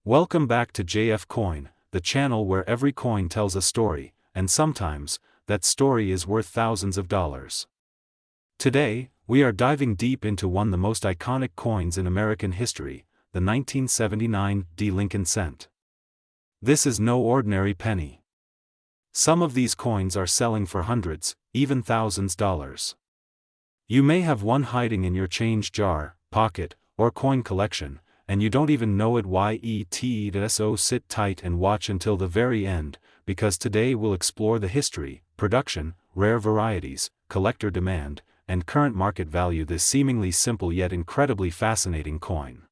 Welcome back to JF Coin, the channel where every coin tells a story, and sometimes, that story is worth thousands of dollars. Today, we are diving deep into one of the most iconic coins in American history, the 1979 Lincoln cent. This is no ordinary penny. Some of these coins are selling for hundreds, even thousands of dollars. You may have one hiding in your change jar, pocket, or coin collection, and you don't even know it. So sit tight and watch until the very end, because today we'll explore the history, production, rare varieties, collector demand, and current market value of this seemingly simple yet incredibly fascinating coin.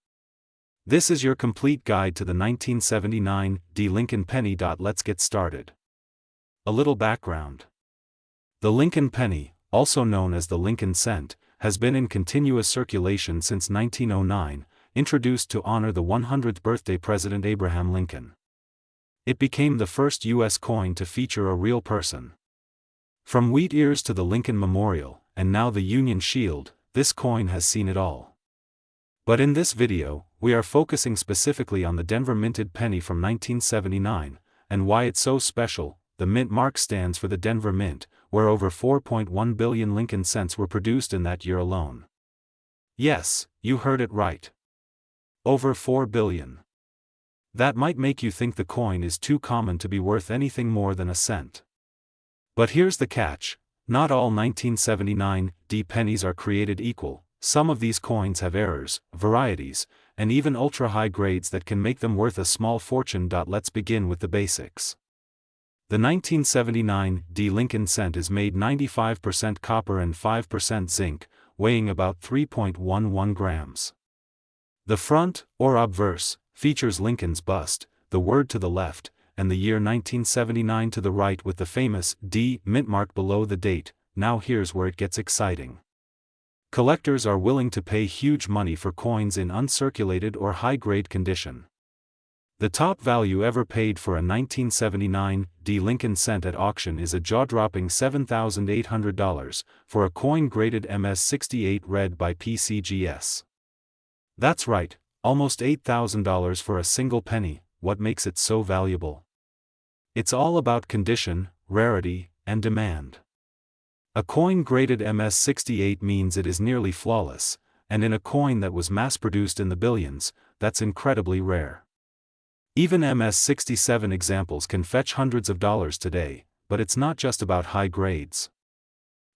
This is your complete guide to the 1979 Lincoln penny. Let's get started. A little background. The Lincoln penny, also known as the Lincoln cent, has been in continuous circulation since 1909, introduced to honor the 100th birthday President Abraham Lincoln. It became the first U.S. coin to feature a real person. From wheat ears to the Lincoln Memorial, and now the Union Shield, this coin has seen it all. But in this video, we are focusing specifically on the Denver minted penny from 1979, and why it's so special. The mint mark stands for the Denver Mint, where over 4.1 billion Lincoln cents were produced in that year alone. Yes, you heard it right. Over 4 billion. That might make you think the coin is too common to be worth anything more than a cent. But here's the catch: not all 1979 pennies are created equal. Some of these coins have errors, varieties, and even ultra-high grades that can make them worth a small fortune. Let's begin with the basics. The 1979 Lincoln cent is made 95% copper and 5% zinc, weighing about 3.11 grams. The front, or obverse, features Lincoln's bust, the word to the left, and the year 1979 to the right with the famous D mint mark below the date. Now here's where it gets exciting. Collectors are willing to pay huge money for coins in uncirculated or high-grade condition. The top value ever paid for a 1979 Lincoln cent at auction is a jaw-dropping $7,800, for a coin graded MS-68 red by PCGS. That's right, almost $8,000 for a single penny. What makes it so valuable? It's all about condition, rarity, and demand. A coin graded MS-68 means it is nearly flawless, and in a coin that was mass-produced in the billions, that's incredibly rare. Even MS-67 examples can fetch hundreds of dollars today, but it's not just about high grades.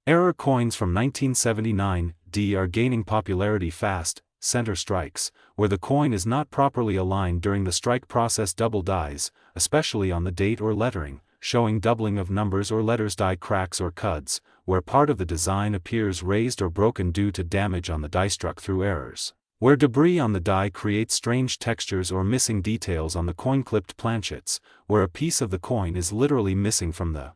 Error coins from 1979 are gaining popularity fast. Center strikes, where the coin is not properly aligned during the strike process. Double dies, especially on the date or lettering, showing doubling of numbers or letters. Die cracks or cuds, where part of the design appears raised or broken due to damage on the die struck through errors, where debris on the die creates strange textures or missing details on the coin. Clipped planchets, where a piece of the coin is literally missing from the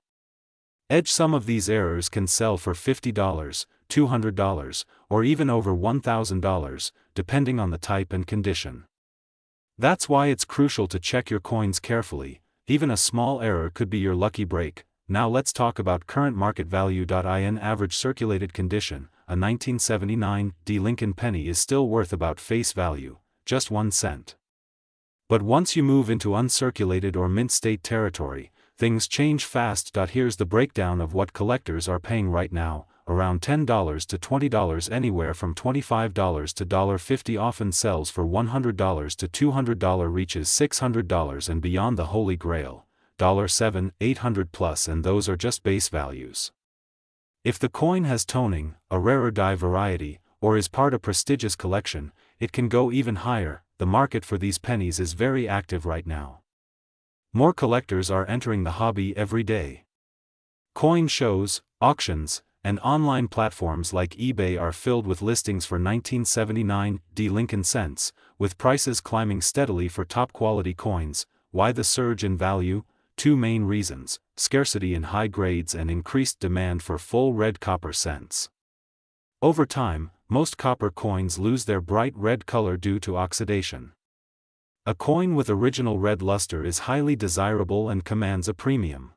edge. Some of these errors can sell for $50, $200, or even over $1,000, depending on the type and condition. That's why it's crucial to check your coins carefully. Even a small error could be your lucky break. Now let's talk about current market value. In average circulated condition, a 1979 Lincoln penny is still worth about face value, just 1 cent. But once you move into uncirculated or mint state territory, things change fast. Here's the breakdown of what collectors are paying right now: around $10 to $20, anywhere from $25 to $50. Often sells for $100 to $200, reaches $600 and beyond. The holy grail, $700, $800 plus, and those are just base values. If the coin has toning, a rarer die variety, or is part of prestigious collection, it can go even higher. The market for these pennies is very active right now. More collectors are entering the hobby every day. Coin shows, auctions, and online platforms like eBay are filled with listings for 1979 Lincoln cents, with prices climbing steadily for top-quality coins. Why the surge in value? Two main reasons: scarcity in high grades and increased demand for full red copper cents. Over time, most copper coins lose their bright red color due to oxidation. A coin with original red luster is highly desirable and commands a premium.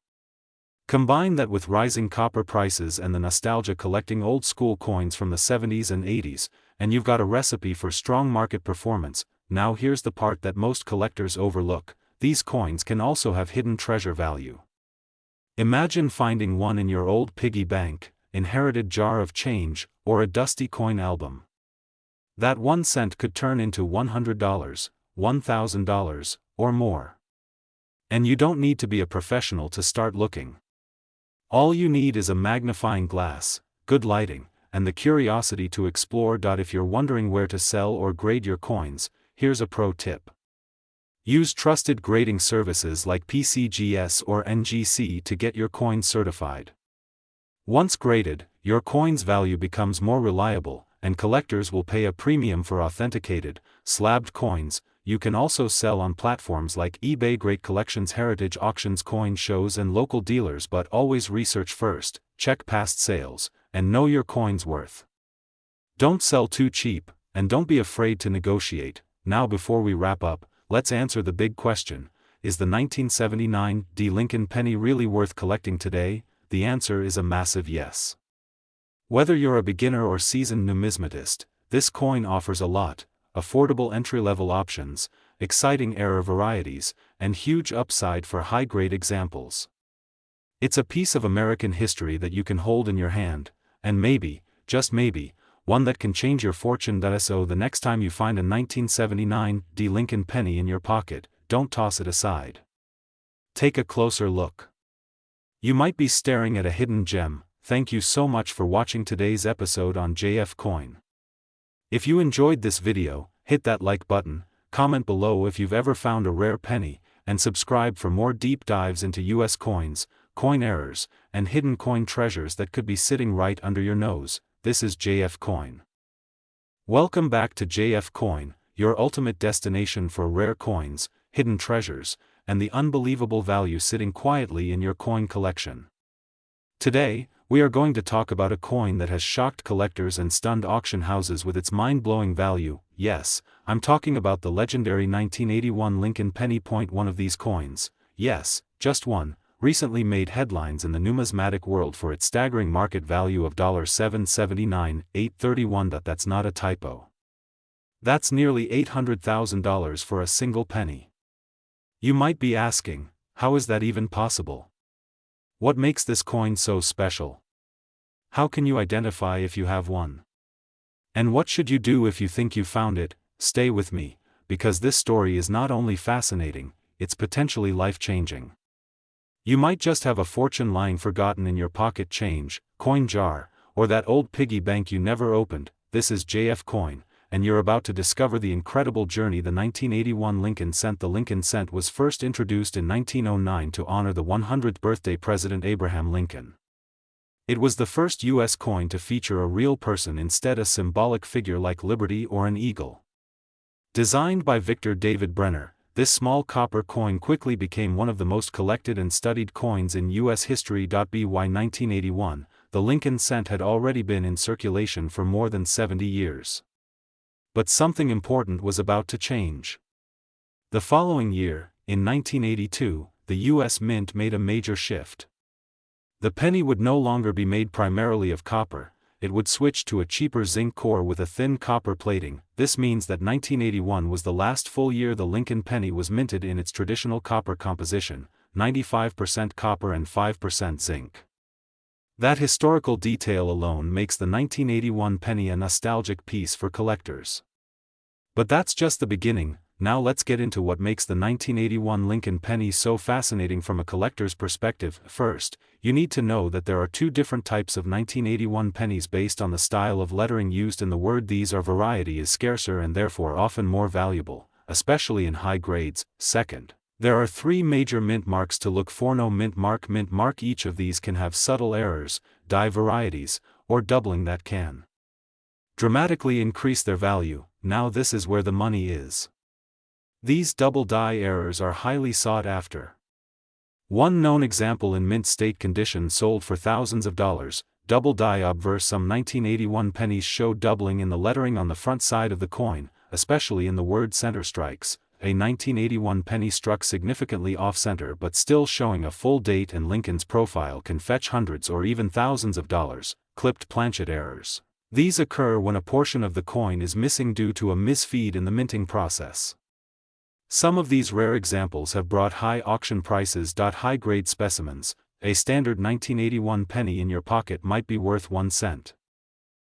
Combine that with rising copper prices and the nostalgia collecting old school coins from the 70s and 80s, and you've got a recipe for strong market performance. now here's the part that most collectors overlook: these coins can also have hidden treasure value. Imagine finding one in your old piggy bank, inherited jar of change, or a dusty coin album. That 1 cent could turn into $100, $1,000, or more. And you don't need to be a professional to start looking. All you need is a magnifying glass, good lighting, and the curiosity to explore. If you're wondering where to sell or grade your coins, here's a pro tip. Use trusted grading services like PCGS or NGC to get your coins certified. Once graded, your coin's value becomes more reliable, and collectors will pay a premium for authenticated, slabbed coins. You can also sell on platforms like eBay. Great collections, heritage auctions, coin shows, and local dealers, but always research first, check past sales, and know your coin's worth. Don't sell too cheap, and don't be afraid to negotiate. Now, before we wrap up, let's answer the big question: is the 1979 Lincoln penny really worth collecting today? The answer is a massive yes. Whether you're a beginner or seasoned numismatist, this coin offers a lot: affordable entry-level options, exciting error varieties, and huge upside for high-grade examples. It's a piece of American history that you can hold in your hand, and maybe, just maybe, one that can change your fortune. So the next time you find a 1979 Lincoln penny in your pocket, don't toss it aside. Take a closer look. You might be staring at a hidden gem. Thank you so much for watching today's episode on JF Coin. If you enjoyed this video, hit that like button, comment below if you've ever found a rare penny, and subscribe for more deep dives into US coins, coin errors, and hidden coin treasures that could be sitting right under your nose. This is JF Coin. Welcome back to JF Coin, your ultimate destination for rare coins, hidden treasures, and the unbelievable value sitting quietly in your coin collection. Today, we are going to talk about a coin that has shocked collectors and stunned auction houses with its mind-blowing value. Yes, I'm talking about the legendary 1981 Lincoln penny. One of these coins, yes, just one, recently made headlines in the numismatic world for its staggering market value of $779,831. That's not a typo. That's nearly $800,000 for a single penny. You might be asking, how is that even possible? What makes this coin so special? How can you identify if you have one? And what should you do if you think you found it? Stay with me, because this story is not only fascinating, it's potentially life-changing. You might just have a fortune lying forgotten in your pocket change, coin jar, or that old piggy bank you never opened. This is JF Coin, and you're about to discover the incredible journey the 1981 Lincoln Cent. The Lincoln Cent was first introduced in 1909 to honor the 100th birthday President Abraham Lincoln. It was the first U.S. coin to feature a real person instead of a symbolic figure like liberty or an eagle. Designed by Victor David Brenner, this small copper coin quickly became one of the most collected and studied coins in U.S. history. By 1981, the Lincoln Cent had already been in circulation for more than 70 years. But something important was about to change. The following year, in 1982, the U.S. Mint made a major shift. The penny would no longer be made primarily of copper, it would switch to a cheaper zinc core with a thin copper plating. This means that 1981 was the last full year the Lincoln penny was minted in its traditional copper composition, 95% copper and 5% zinc. That historical detail alone makes the 1981 penny a nostalgic piece for collectors. But that's just the beginning. Now let's get into what makes the 1981 Lincoln penny so fascinating from a collector's perspective. First, you need to know that there are two different types of 1981 pennies based on the style of lettering used in the word. These are variety is scarcer and therefore often more valuable, especially in high grades. Second, there are three major mint marks to look for. No mint mark. Each of these can have subtle errors, die varieties, or doubling that can dramatically increase their value. Now this is where the money is. These double die errors are highly sought after. One known example in mint state condition sold for thousands of dollars, double die obverse. Some 1981 pennies show doubling in the lettering on the front side of the coin, especially in the word center strikes. A 1981 penny struck significantly off-center but still showing a full date and Lincoln's profile can fetch hundreds or even thousands of dollars. Clipped planchet errors. These occur when a portion of the coin is missing due to a misfeed in the minting process. Some of these rare examples have brought high auction prices. High-grade specimens, a standard 1981 penny in your pocket might be worth 1 cent.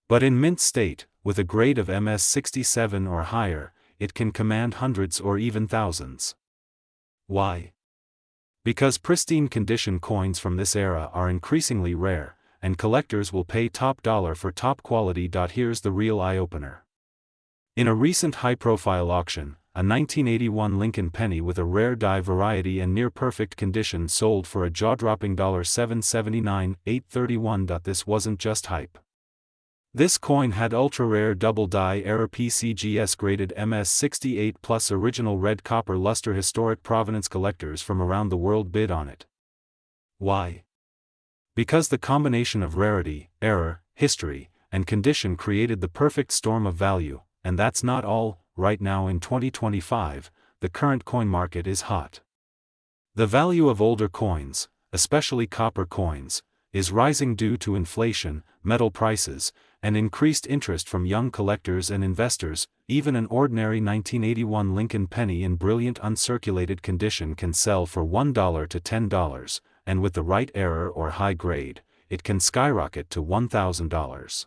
But in mint state, with a grade of MS67 or higher, it can command hundreds or even thousands. Why? Because pristine condition coins from this era are increasingly rare, and collectors will pay top dollar for top quality. Here's the real eye-opener. In a recent high-profile auction, a 1981 Lincoln penny with a rare die variety and near-perfect condition sold for a jaw-dropping $779, $831. This wasn't just hype. This coin had ultra-rare double die error PCGS graded MS68 plus original red copper luster. Historic provenance collectors from around the world bid on it. Why? Because the combination of rarity, error, history, and condition created the perfect storm of value, and that's not all. Right now in 2025, the current coin market is hot. The value of older coins, especially copper coins, is rising due to inflation, metal prices, and increased interest from young collectors and investors. Even an ordinary 1981 Lincoln penny in brilliant uncirculated condition can sell for $1 to $10, and with the right error or high grade, it can skyrocket to $1,000.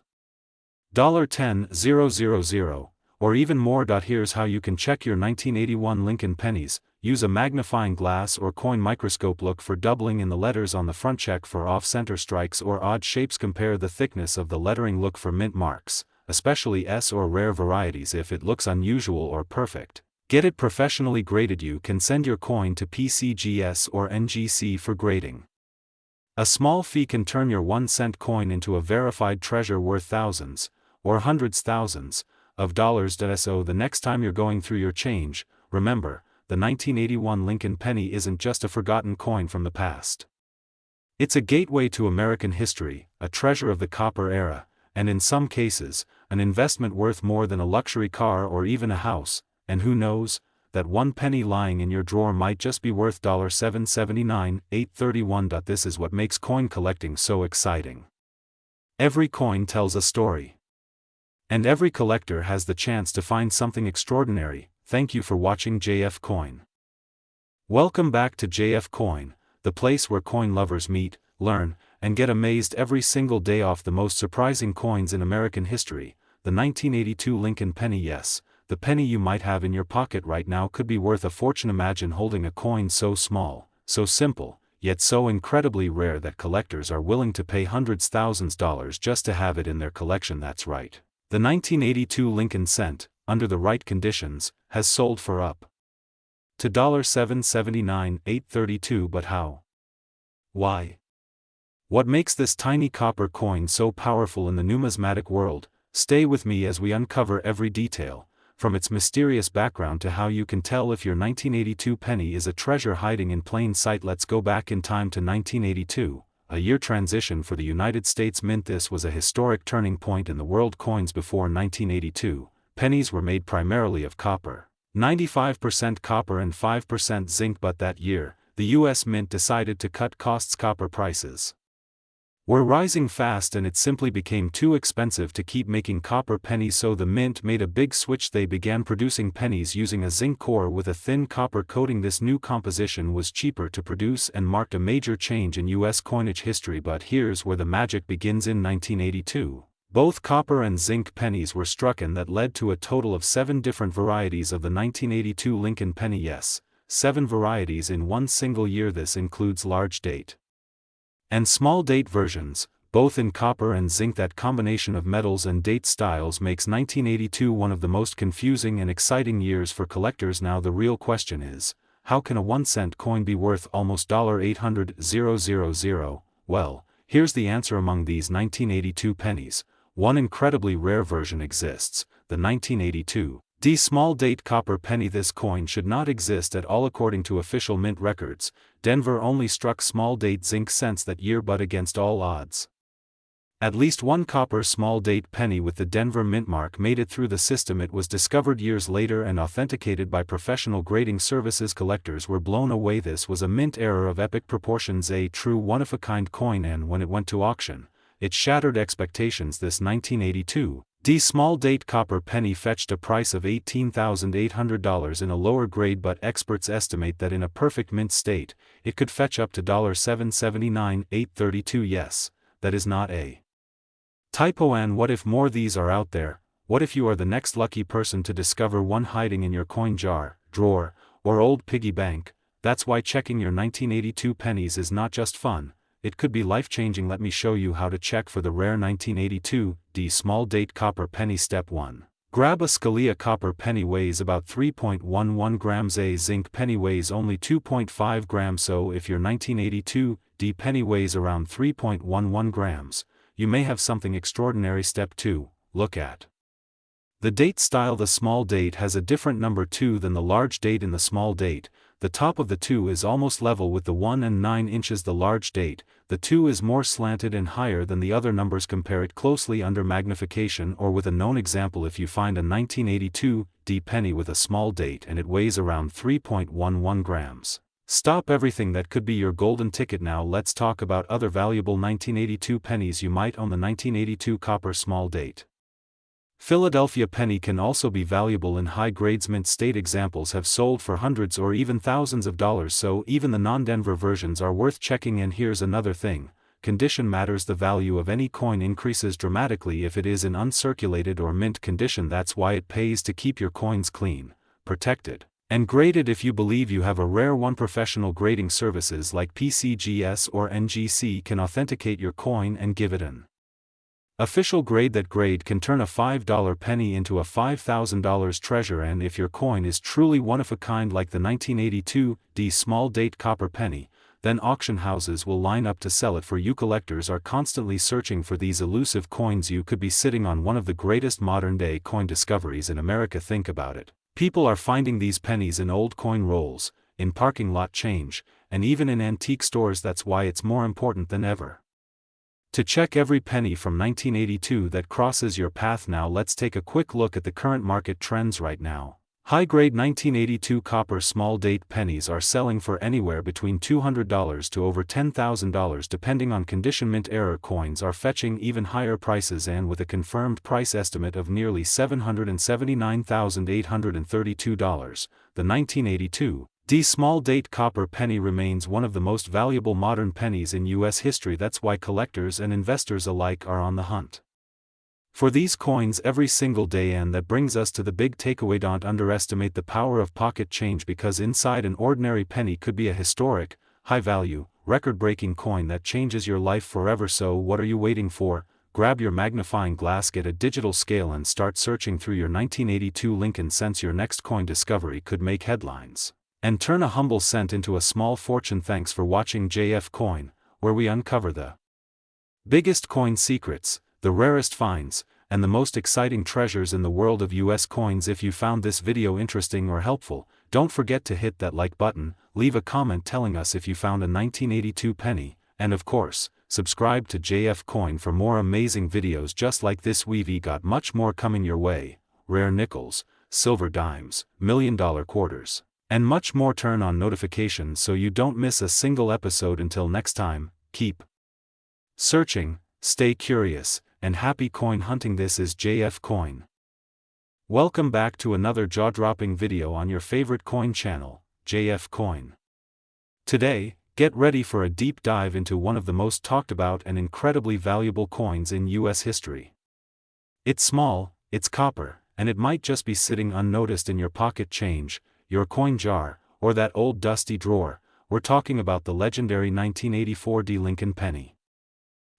$10,000, or even more. Here's how you can check your 1981 Lincoln pennies. Use a magnifying glass or coin microscope. Look for doubling in the letters on the front. Check for off-center strikes or odd shapes. Compare the thickness of the lettering. Look for mint marks, especially S or rare varieties. If it looks unusual or perfect, get it professionally graded. You can send your coin to PCGS or NGC for grading. A small fee can turn your 1-cent coin into a verified treasure worth thousands, or hundreds thousands, of dollars. So the next time you're going through your change, remember, the 1981 Lincoln penny isn't just a forgotten coin from the past. It's a gateway to American history, a treasure of the copper era, and in some cases, an investment worth more than a luxury car or even a house. And who knows, that 1 penny lying in your drawer might just be worth $779, $831. This is what makes coin collecting so exciting. Every coin tells a story. And every collector has the chance to find something extraordinary. Thank you for watching JF Coin. Welcome back to JF Coin, the place where coin lovers meet, learn, and get amazed every single day off the most surprising coins in American history. The 1982 Lincoln penny. Yes, the penny you might have in your pocket right now could be worth a fortune. Imagine holding a coin so small, so simple, yet so incredibly rare that collectors are willing to pay hundreds thousands dollars just to have it in their collection. That's right. The 1982 Lincoln cent, under the right conditions, has sold for up to $779, $832. But how? Why? What makes this tiny copper coin so powerful in the numismatic world? Stay with me as we uncover every detail, from its mysterious background to how you can tell if your 1982 penny is a treasure hiding in plain sight. Let's go back in time to 1982. A year transition for the United States Mint. This was a historic turning point in the world. Coins before 1982, pennies were made primarily of copper, 95% copper and 5% zinc. But that year, the U.S. Mint decided to cut costs. Copper prices were rising fast and it simply became too expensive to keep making copper pennies, so the Mint made a big switch. They began producing pennies using a zinc core with a thin copper coating. This new composition was cheaper to produce and marked a major change in U.S. coinage history. But here's where the magic begins. In 1982, both copper and zinc pennies were struck, and that led to a total of 7 different varieties of the 1982 Lincoln penny. Yes, 7 varieties in one single year. This includes large date and small date versions, both in copper and zinc. That combination of metals and date styles makes 1982 one of the most confusing and exciting years for collectors. Now the real question is, how can a 1-cent coin be worth almost $800,000? Well, here's the answer. Among these 1982 pennies, one incredibly rare version exists, the 1982 small date copper penny. This coin should not exist at all according to official mint records. Denver only struck small date zinc cents that year, but against all odds, at least one copper small date penny with the Denver mint mark made it through the system. It was discovered years later and authenticated by professional grading services. Collectors were blown away. This was a mint error of epic proportions, a true one-of-a-kind coin, and when it went to auction, it shattered expectations. This 1982 D small date copper penny fetched a price of $18,800 in a lower grade, but experts estimate that in a perfect mint state, it could fetch up to $779,832. Yes, that is not a typo. And what if more these are out there? What if you are the next lucky person to discover one hiding in your coin jar, drawer, or old piggy bank? That's why checking your 1982 pennies is not just fun, it could be life-changing. Let me show you how to check for the rare 1982 D small date copper penny. Step 1. Grab a Scalia copper penny. Weighs about 3.11 grams. A zinc penny weighs only 2.5 grams. So if your 1982 D penny weighs around 3.11 grams, you may have something extraordinary. Step 2. Look at the date style. The small date has a different number 2 than the large date. In the small date, the top of the 2 is almost level with the 1 and 9 inches. The large date, the 2 is more slanted and higher than the other numbers. Compare it closely under magnification or with a known example. If you find a 1982 D penny with a small date and it weighs around 3.11 grams, stop everything. That could be your golden ticket. Now let's talk about other valuable 1982 pennies you might own. The 1982 copper small date Philadelphia penny can also be valuable in high grades. Mint state examples have sold for hundreds or even thousands of dollars, so even the non-Denver versions are worth checking. And here's another thing, condition matters. The value of any coin increases dramatically if it is in uncirculated or mint condition. That's why it pays to keep your coins clean, protected, and graded. If you believe you have a rare one, professional grading services like PCGS or NGC can authenticate your coin and give it an official grade. That grade can turn a $5 penny into a $5,000 treasure. And if your coin is truly one of a kind like the 1982 D small date copper penny, then auction houses will line up to sell it for you. Collectors are constantly searching for these elusive coins. You could be sitting on one of the greatest modern-day coin discoveries in America. Think about it. People are finding these pennies in old coin rolls, in parking lot change, and even in antique stores. That's why it's more important than ever to check every penny from 1982 that crosses your path. Now let's take a quick look at the current market trends right now. High-grade 1982 copper small date pennies are selling for anywhere between $200 to over $10,000 depending on condition. Mint error coins are fetching even higher prices, and with a confirmed price estimate of nearly $779,832, the 1982 D small date copper penny remains one of the most valuable modern pennies in U.S. history. That's why collectors and investors alike are on the hunt for these coins every single day. And that brings us to the big takeaway. Don't underestimate the power of pocket change, because inside an ordinary penny could be a historic, high-value, record-breaking coin that changes your life forever. So what are you waiting for? Grab your magnifying glass, get a digital scale, and start searching through your 1982 Lincoln Cents. Your next coin discovery could make headlines and turn a humble cent into a small fortune. Thanks for watching JF Coin, where we uncover the biggest coin secrets, the rarest finds, and the most exciting treasures in the world of US coins. If you found this video interesting or helpful, don't forget to hit that like button, leave a comment telling us if you found a 1982 penny, and of course, subscribe to JF Coin for more amazing videos just like this. We've got much more coming your way: rare nickels, silver dimes, $1,000,000 quarters, and much more. Turn on notifications so you don't miss a single episode. Until next time, keep searching, stay curious, and happy coin hunting. This is JF Coin. Welcome back to another jaw-dropping video on your favorite coin channel, JF Coin. Today, get ready for a deep dive into one of the most talked about and incredibly valuable coins in US history. It's small, it's copper, and it might just be sitting unnoticed in your pocket change, your coin jar, or that old dusty drawer. We're talking about the legendary 1984 D Lincoln penny.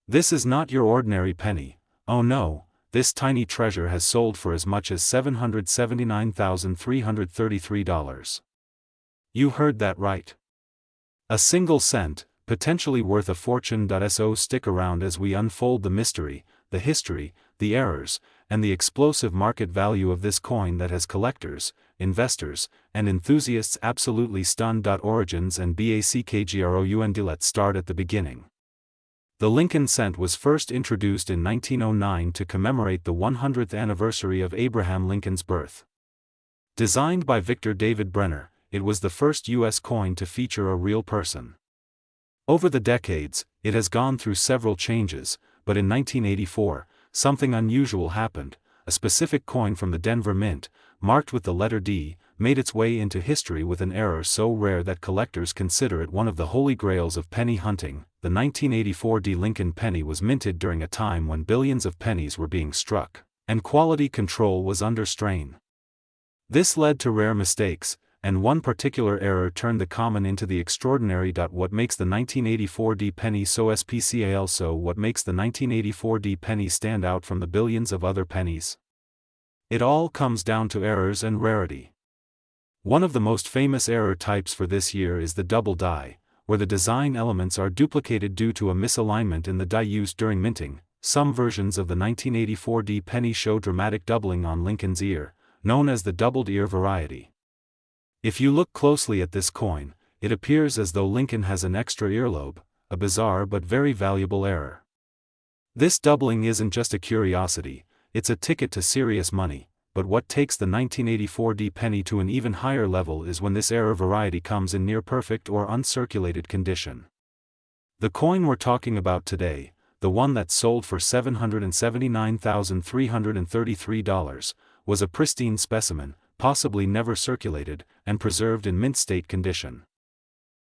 This is not your ordinary penny. Oh no, this tiny treasure has sold for as much as $779,333. You heard that right. A single cent, potentially worth a fortune. So stick around as we unfold the mystery, the history, the errors, and the explosive market value of this coin that has collectors, investors, and enthusiasts absolutely stunned. Origins and background. Let's start at the beginning. The Lincoln Cent was first introduced in 1909 to commemorate the 100th anniversary of Abraham Lincoln's birth. Designed by Victor David Brenner, it was the first U.S. coin to feature a real person. Over the decades, it has gone through several changes, but in 1984, something unusual happened. A specific coin from the Denver Mint, marked with the letter D, made its way into history with an error so rare that collectors consider it one of the holy grails of penny hunting. The 1984 D Lincoln penny was minted during a time when billions of pennies were being struck, and quality control was under strain. This led to rare mistakes, and one particular error turned the common into the extraordinary. What makes the 1984 D penny so special? So what makes the 1984 D penny stand out from the billions of other pennies? It all comes down to errors and rarity. One of the most famous error types for this year is the double die, where the design elements are duplicated due to a misalignment in the die used during minting. Some versions of the 1984 D penny show dramatic doubling on Lincoln's ear, known as the doubled ear variety. If you look closely at this coin, it appears as though Lincoln has an extra earlobe, a bizarre but very valuable error. This doubling isn't just a curiosity, it's a ticket to serious money, but what takes the 1984 D penny to an even higher level is when this error variety comes in near perfect or uncirculated condition. The coin we're talking about today, the one that sold for $779,333, was a pristine specimen, possibly never circulated, and preserved in mint state condition.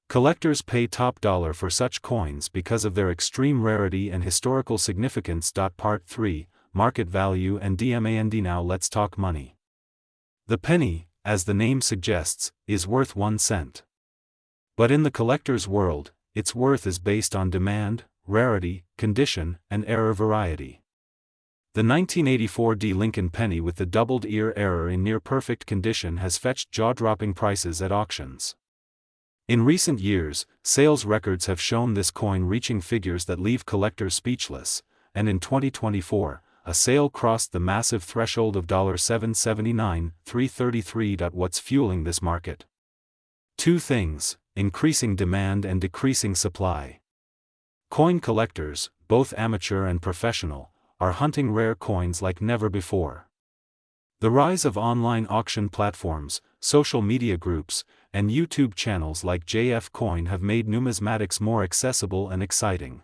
Collectors pay top dollar for such coins because of their extreme rarity and historical significance. Part 3, Market Value and Demand. Now let's talk money. The penny, as the name suggests, is worth 1 cent. But in the collector's world, its worth is based on demand, rarity, condition, and error variety. The 1984 D Lincoln penny with the doubled ear error in near-perfect condition has fetched jaw-dropping prices at auctions. In recent years, sales records have shown this coin reaching figures that leave collectors speechless, and in 2024, a sale crossed the massive threshold of $779,333. What's fueling this market? Two things: increasing demand and decreasing supply. Coin collectors, both amateur and professional, are hunting rare coins like never before. The rise of online auction platforms, social media groups, and YouTube channels like JF Coin have made numismatics more accessible and exciting.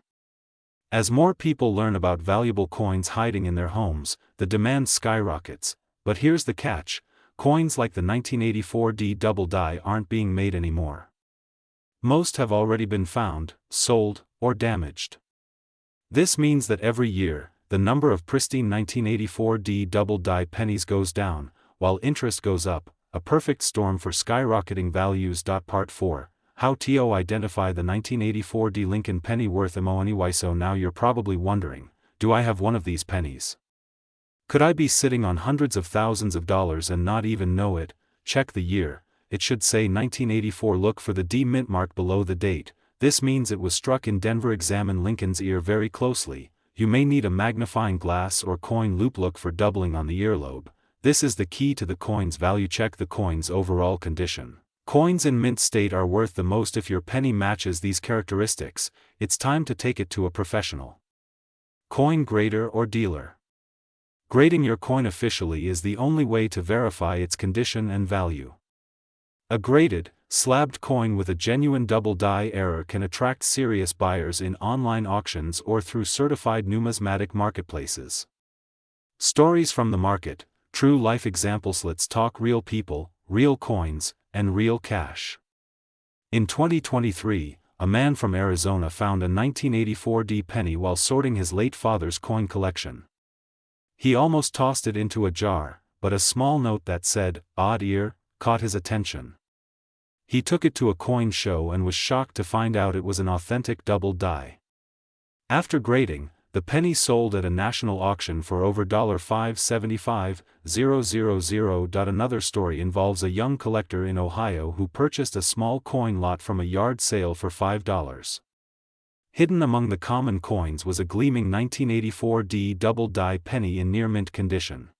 As more people learn about valuable coins hiding in their homes, the demand skyrockets. But here's the catch: coins like the 1984 D double die aren't being made anymore. Most have already been found, sold, or damaged. This means that every year, the number of pristine 1984 D double die pennies goes down, while interest goes up, a perfect storm for skyrocketing values. Part 4, How to identify the 1984 D Lincoln penny worth money. So now you're probably wondering, do I have one of these pennies? Could I be sitting on hundreds of thousands of dollars and not even know it? Check the year, it should say 1984. Look for the D mint mark below the date. This means it was struck in Denver. Examine Lincoln's ear very closely. You may need a magnifying glass or coin loop. Look for doubling on the earlobe. This is the key to the coin's value. Check the coin's overall condition. Coins in mint state are worth the most if your penny matches these characteristics. It's time to take it to a professional coin grader or dealer. Grading your coin officially is the only way to verify its condition and value. A graded, slabbed coin with a genuine double die error can attract serious buyers in online auctions or through certified numismatic marketplaces. Stories from the market, true life examples. Let's talk real people, real coins, and real cash. In 2023, a man from Arizona found a 1984 D penny while sorting his late father's coin collection. He almost tossed it into a jar, but a small note that said, "Odd ear," caught his attention. He took it to a coin show and was shocked to find out it was an authentic double die. After grading, the penny sold at a national auction for over $575,000. Another story involves a young collector in Ohio who purchased a small coin lot from a yard sale for $5. Hidden among the common coins was a gleaming 1984 D double die penny in near mint condition.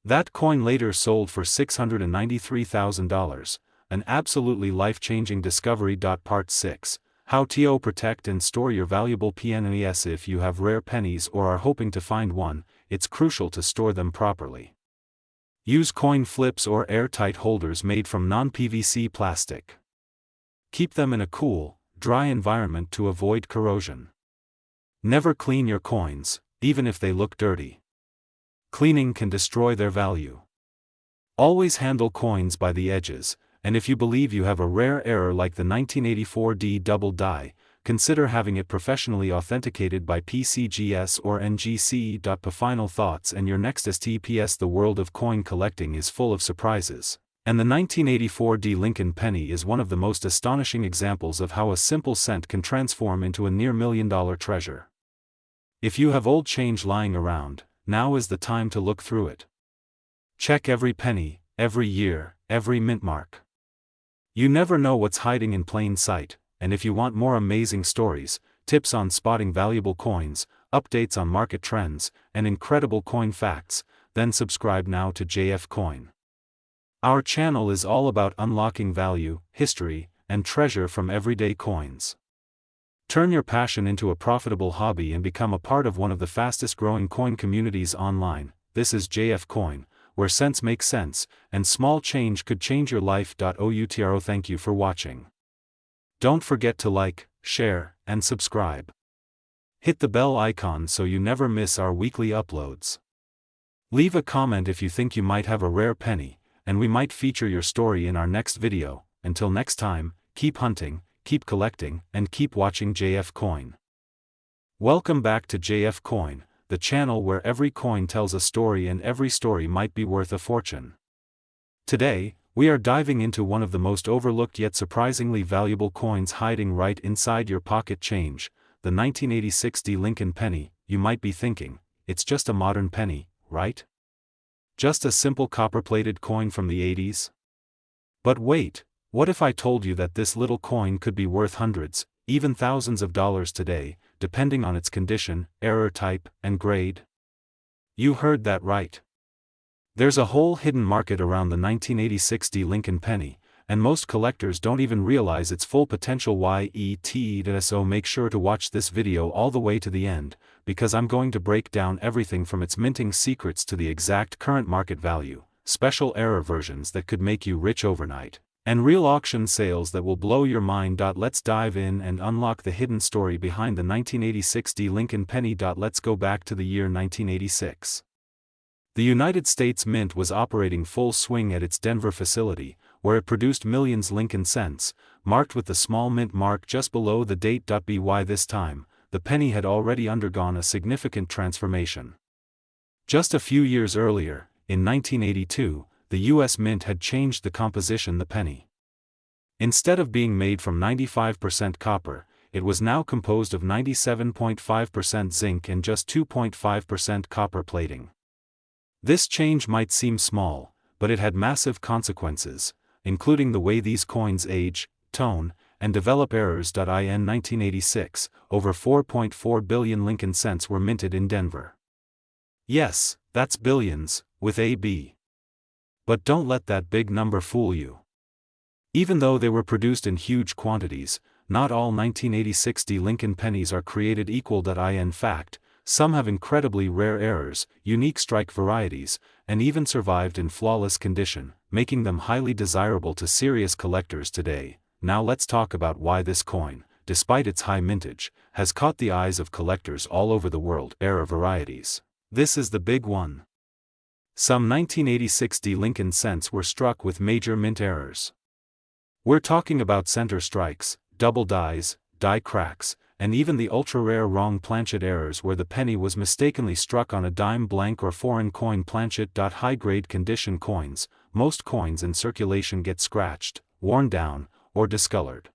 That coin later sold for $693,000. An absolutely life-changing discovery. Part 6, How to protect and store your valuable pennies. If you have rare pennies or are hoping to find one, it's crucial to store them properly. Use coin flips or airtight holders made from non-PVC plastic. Keep them in a cool, dry environment to avoid corrosion. Never clean your coins, even if they look dirty. Cleaning can destroy their value. Always handle coins by the edges, and if you believe you have a rare error like the 1984 D double die, consider having it professionally authenticated by PCGS or NGC. Final thoughts and your next STPS. The world of coin collecting is full of surprises, and the 1984 D Lincoln penny is one of the most astonishing examples of how a simple cent can transform into a near $1 million treasure. If you have old change lying around, now is the time to look through it. Check every penny, every year, every mint mark. You never know what's hiding in plain sight, and if you want more amazing stories, tips on spotting valuable coins, updates on market trends, and incredible coin facts, then subscribe now to JF Coin. Our channel is all about unlocking value, history, and treasure from everyday coins. Turn your passion into a profitable hobby and become a part of one of the fastest growing coin communities online. This is JF Coin, where cents make sense, and small change could change your life. Outro. Thank you for watching. Don't forget to like, share, and subscribe. Hit the bell icon so you never miss our weekly uploads. Leave a comment if you think you might have a rare penny, and we might feature your story in our next video. Until next time, keep hunting, keep collecting, and keep watching JF Coin. Welcome back to JF Coin, the channel where every coin tells a story and every story might be worth a fortune. Today, we are diving into one of the most overlooked yet surprisingly valuable coins hiding right inside your pocket: change, the 1986 D Lincoln penny. You might be thinking, it's just a modern penny, right? Just a simple copper-plated coin from the 80s? But wait, what if I told you that this little coin could be worth hundreds, even thousands of dollars today, depending on its condition, error type, and grade? You heard that right. There's a whole hidden market around the 1986 D Lincoln penny, and most collectors don't even realize its full potential. So make sure to watch this video all the way to the end, because I'm going to break down everything from its minting secrets to the exact current market value, special error versions that could make you rich overnight, and real auction sales that will blow your mind. Let's dive in and unlock the hidden story behind the 1986 D Lincoln penny. Let's go back to the year 1986. The United States Mint was operating full swing at its Denver facility, where it produced millions Lincoln cents, marked with the small mint mark just below the date. By this time, the penny had already undergone a significant transformation. Just a few years earlier, in 1982, the U.S. Mint had changed the composition. The penny, instead of being made from 95% copper, it was now composed of 97.5% zinc and just 2.5% copper plating. This change might seem small, but it had massive consequences, including the way these coins age, tone, and develop errors. In 1986, over 4.4 billion Lincoln cents were minted in Denver. Yes, that's billions, with a B. But don't let that big number fool you. Even though they were produced in huge quantities, not all 1986 D Lincoln pennies are created equal. In fact, some have incredibly rare errors, unique strike varieties, and even survived in flawless condition, making them highly desirable to serious collectors today. Now let's talk about why this coin, despite its high mintage, has caught the eyes of collectors all over the world. Error varieties. This is the big one. Some 1986 D Lincoln cents were struck with major mint errors. We're talking about center strikes, double dies, die cracks, and even the ultra-rare wrong planchet errors where the penny was mistakenly struck on a dime blank or foreign coin planchet. High-grade condition coins. Most coins in circulation get scratched, worn down, or discolored.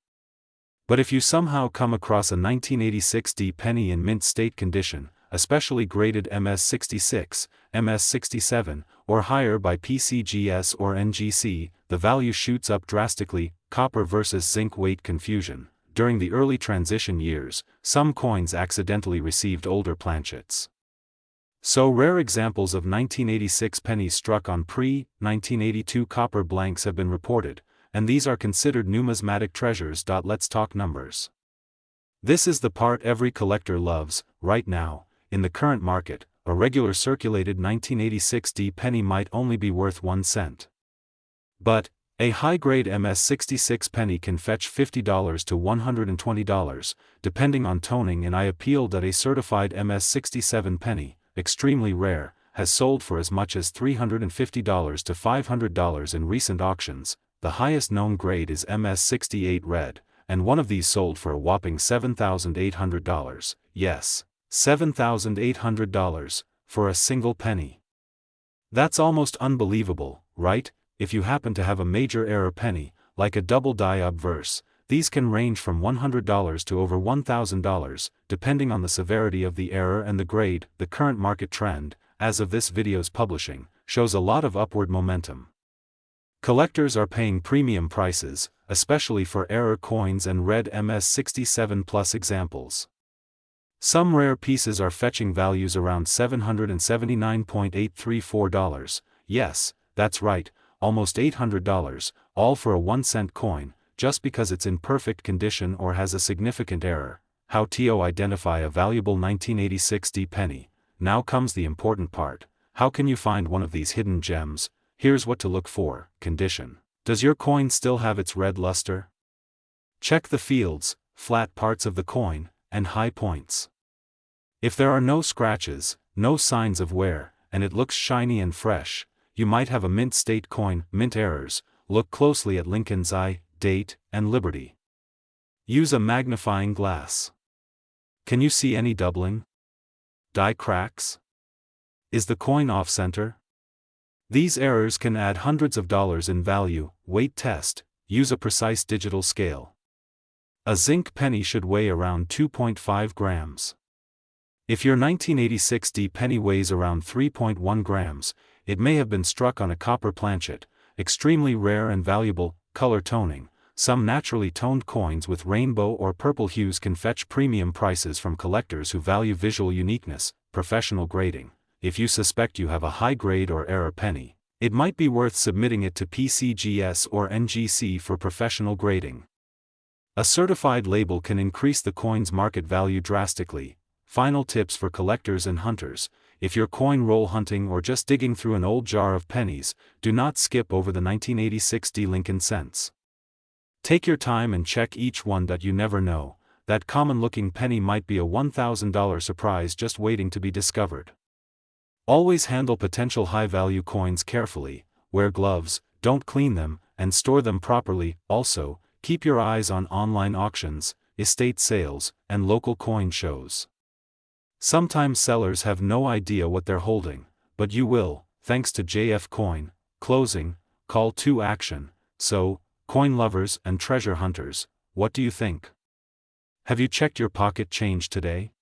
But if you somehow come across a 1986 D penny in mint state condition, especially graded MS66, MS67, or higher by PCGS or NGC, the value shoots up drastically. Copper versus zinc weight confusion. During the early transition years, some coins accidentally received older planchets. So rare examples of 1986 pennies struck on pre-1982 copper blanks have been reported, and these are considered numismatic treasures. Let's talk numbers. This is the part every collector loves. Right now, in the current market, a regular circulated 1986 D penny might only be worth 1 cent. But, A high-grade MS-66 penny can fetch $50 to $120, depending on toning, and I appealed that a certified MS-67 penny, extremely rare, has sold for as much as $350 to $500 in recent auctions. The highest known grade is MS-68 red, and one of these sold for a whopping $7,800, yes, $7,800, for a single penny. That's almost unbelievable, right? If you happen to have a major error penny, like a double die obverse, these can range from $100 to over $1,000, depending on the severity of the error and the grade. The current market trend, as of this video's publishing, shows a lot of upward momentum. Collectors are paying premium prices, especially for error coins and red MS-67 Plus examples. Some rare pieces are fetching values around $779.834, yes, that's right, almost $800, all for a 1-cent coin, just because it's in perfect condition or has a significant error. How to identify a valuable 1986 D penny? Now comes the important part. How can you find one of these hidden gems? Here's what to look for. Condition. Does your coin still have its red luster? Check the fields, flat parts of the coin, and high points. If there are no scratches, no signs of wear, and it looks shiny and fresh, you might have a mint state coin. Mint errors. Look closely at Lincoln's eye, date, and Liberty. Use a magnifying glass. Can you see any doubling? Die cracks? Is the coin off-center? These errors can add hundreds of dollars in value. Weight test. Use a precise digital scale. A zinc penny should weigh around 2.5 grams. If your 1986 D penny weighs around 3.1 grams, it may have been struck on a copper planchet. Extremely rare and valuable. Color toning. Some naturally toned coins with rainbow or purple hues can fetch premium prices from collectors who value visual uniqueness. Professional grading. If you suspect you have a high grade or error penny, it might be worth submitting it to PCGS or NGC for professional grading. A certified label can increase the coin's market value drastically. Final tips for collectors and hunters. If you're coin roll hunting or just digging through an old jar of pennies, do not skip over the 1986 D Lincoln cents. Take your time and check each one. You never know, that common-looking penny might be a $1,000 surprise just waiting to be discovered. Always handle potential high-value coins carefully, wear gloves, don't clean them, and store them properly. Also, keep your eyes on online auctions, estate sales, and local coin shows. Sometimes sellers have no idea what they're holding, but you will, thanks to JF Coin. Closing, call to action. So, coin lovers and treasure hunters, what do you think? Have you checked your pocket change today?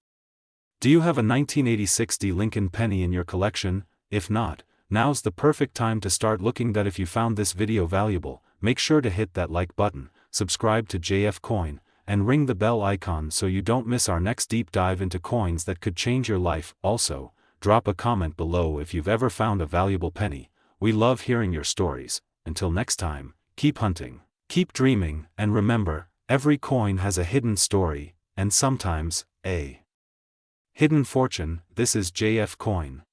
Do you have a 1986 D Lincoln penny in your collection? If not, now's the perfect time to start looking. If you found this video valuable, make sure to hit that like button, subscribe to JF Coin, and ring the bell icon so you don't miss our next deep dive into coins that could change your life. Also, drop a comment below if you've ever found a valuable penny. We love hearing your stories. Until next time, keep hunting, keep dreaming, and remember, every coin has a hidden story, and sometimes, a hidden fortune. This is JF Coin.